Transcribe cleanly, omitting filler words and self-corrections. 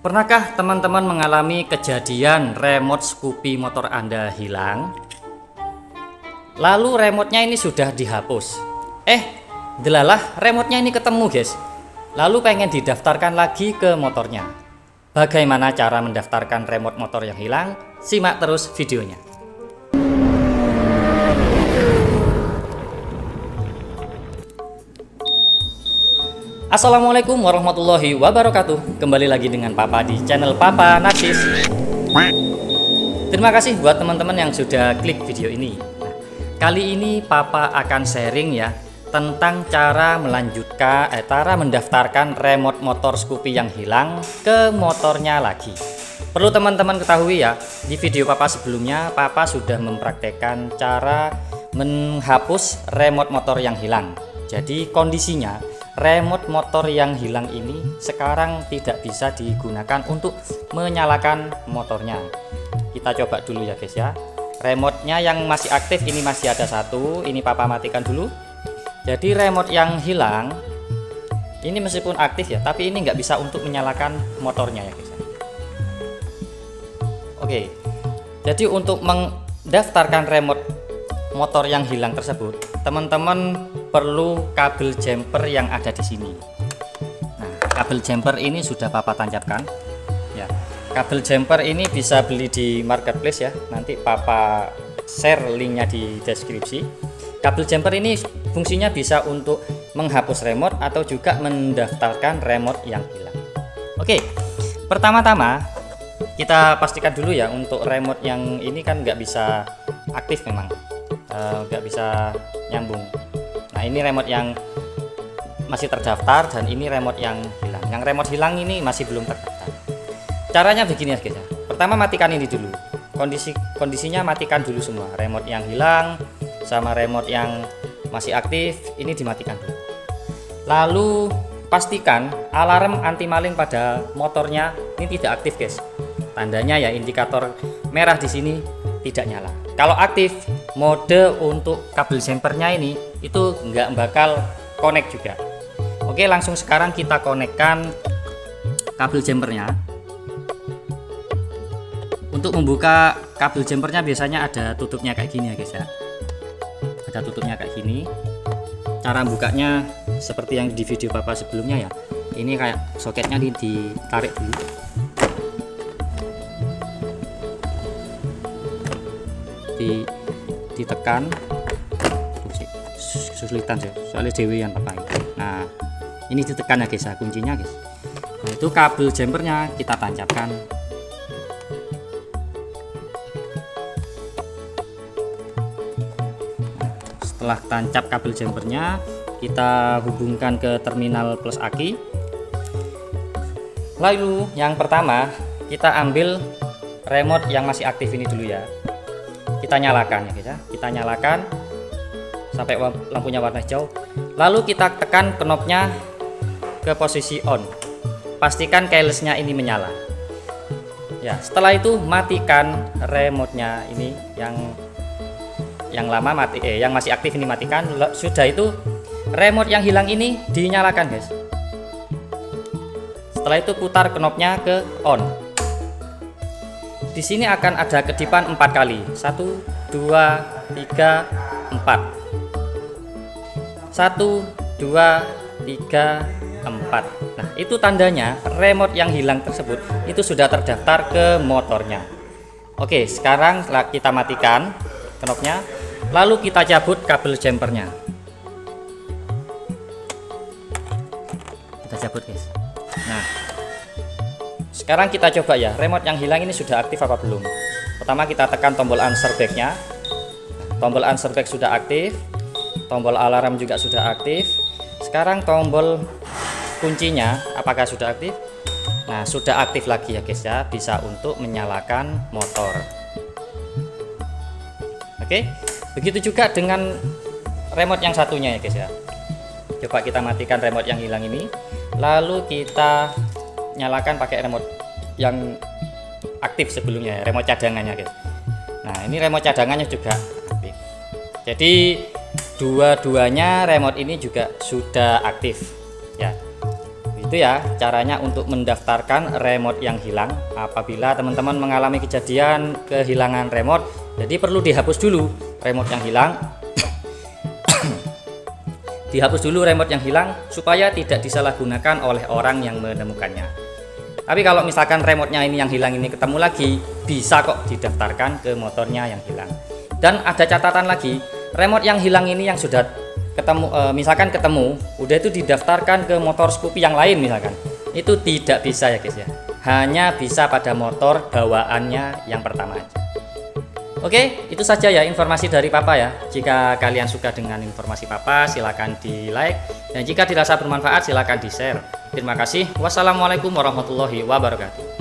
Pernahkah teman-teman mengalami kejadian remote Scoopy motor Anda hilang? Lalu remote-nya ini sudah dihapus. Delalah remote-nya ini ketemu, guys. Lalu pengen didaftarkan lagi ke motornya. Bagaimana cara mendaftarkan remote motor yang hilang? Simak terus videonya. Assalamualaikum warahmatullahi wabarakatuh. Kembali lagi dengan Papa di channel Papa Narsis. Terima kasih buat teman-teman yang sudah klik video ini. Kali ini Papa akan sharing ya tentang cara mendaftarkan remote motor Scoopy yang hilang ke motornya lagi. Perlu teman-teman ketahui ya, di video Papa sebelumnya Papa sudah mempraktekkan cara menghapus remote motor yang hilang. Jadi kondisinya remote motor yang hilang ini sekarang tidak bisa digunakan untuk menyalakan motornya. Kita coba dulu ya guys ya. Remote-nya yang masih aktif ini masih ada satu. Ini Papa matikan dulu. Jadi remote yang hilang ini meskipun aktif ya, tapi ini nggak bisa untuk menyalakan motornya ya guys ya. Oke. Jadi untuk mendaftarkan remote motor yang hilang tersebut, teman-teman perlu kabel jumper yang ada di sini. Nah, kabel jumper ini sudah Papa tancapkan. Ya, kabel jumper ini bisa beli di marketplace ya. Nanti Papa share linknya di deskripsi. Kabel jumper ini fungsinya bisa untuk menghapus remote atau juga mendaftarkan remote yang hilang. Oke, pertama-tama kita pastikan dulu ya, untuk remote yang ini kan nggak bisa aktif memang, nggak bisa nyambung. Nah, ini remote yang masih terdaftar dan ini remote yang hilang. Yang remote hilang ini masih belum terdaftar. Caranya begini ya guys ya. Pertama matikan ini dulu. Kondisinya matikan dulu semua. Remote yang hilang sama remote yang masih aktif ini dimatikan dulu. Lalu pastikan alarm anti maling pada motornya ini tidak aktif guys. Tandanya ya indikator merah di sini tidak nyala. Kalau aktif, mode untuk kabel jumpernya ini itu nggak bakal connect juga. Oke, langsung sekarang kita konekkan kabel jumpernya. Untuk membuka kabel jumpernya biasanya ada tutupnya kayak gini ya guys ya. Ada tutupnya kayak gini. Cara bukanya seperti yang di video Papa sebelumnya ya. Ini kayak soketnya ditarik dulu. Ditekan, kesulitan sih soalnya dewi yang pakai. Nah, ini ditekan ya guys ya, kuncinya guys. Nah, itu kabel jumpernya kita tancapkan. Nah, setelah tancap kabel jumpernya, kita hubungkan ke terminal plus aki. Lalu yang pertama kita ambil remote yang masih aktif ini dulu ya. Kita nyalakan ya guys ya. Kita nyalakan sampai lampunya warna hijau. Lalu kita tekan knopnya ke posisi on. Pastikan keylessnya ini menyala. Ya, setelah itu matikan remote-nya ini yang lama mati, yang masih aktif ini matikan. Sudah itu remote yang hilang ini dinyalakan guys. Setelah itu putar knopnya ke on. Di sini akan ada kedipan 4 kali. 1, 2, 3, 4. 1, 2, 3, 4. Nah, itu tandanya remote yang hilang tersebut itu sudah terdaftar ke motornya. Oke, sekarang kita matikan knopnya. Lalu kita cabut kabel jumpernya. Kita cabut guys. Nah, sekarang kita coba ya, remote yang hilang ini sudah aktif apa belum. Pertama kita tekan tombol answer back-nya. Tombol answer back sudah aktif. Tombol alarm juga sudah aktif. Sekarang tombol kuncinya apakah sudah aktif? Nah, sudah aktif lagi ya guys ya, bisa untuk menyalakan motor. Oke, begitu juga dengan remote yang satunya ya guys ya. Coba kita matikan remote yang hilang ini. Lalu kita nyalakan pakai remote yang aktif sebelumnya, remote cadangannya guys. Nah, ini remote cadangannya juga aktif. Jadi dua-duanya remote ini juga sudah aktif ya. Itu ya caranya untuk mendaftarkan remote yang hilang. Apabila teman-teman mengalami kejadian kehilangan remote, jadi perlu dihapus dulu remote yang hilang. Dihapus dulu remote yang hilang supaya tidak disalahgunakan oleh orang yang menemukannya. Tapi kalau misalkan remote-nya ini yang hilang ini ketemu lagi, bisa kok didaftarkan ke motornya yang hilang. Dan ada catatan lagi, remote yang hilang ini yang sudah ketemu, misalkan ketemu, udah itu didaftarkan ke motor Scoopy yang lain misalkan, itu tidak bisa ya guys ya. Hanya bisa pada motor bawaannya yang pertama aja. Oke, itu saja ya informasi dari Papa ya. Jika kalian suka dengan informasi Papa, silakan di like, dan jika dirasa bermanfaat silakan di share. Terima kasih. Wassalamualaikum warahmatullahi wabarakatuh.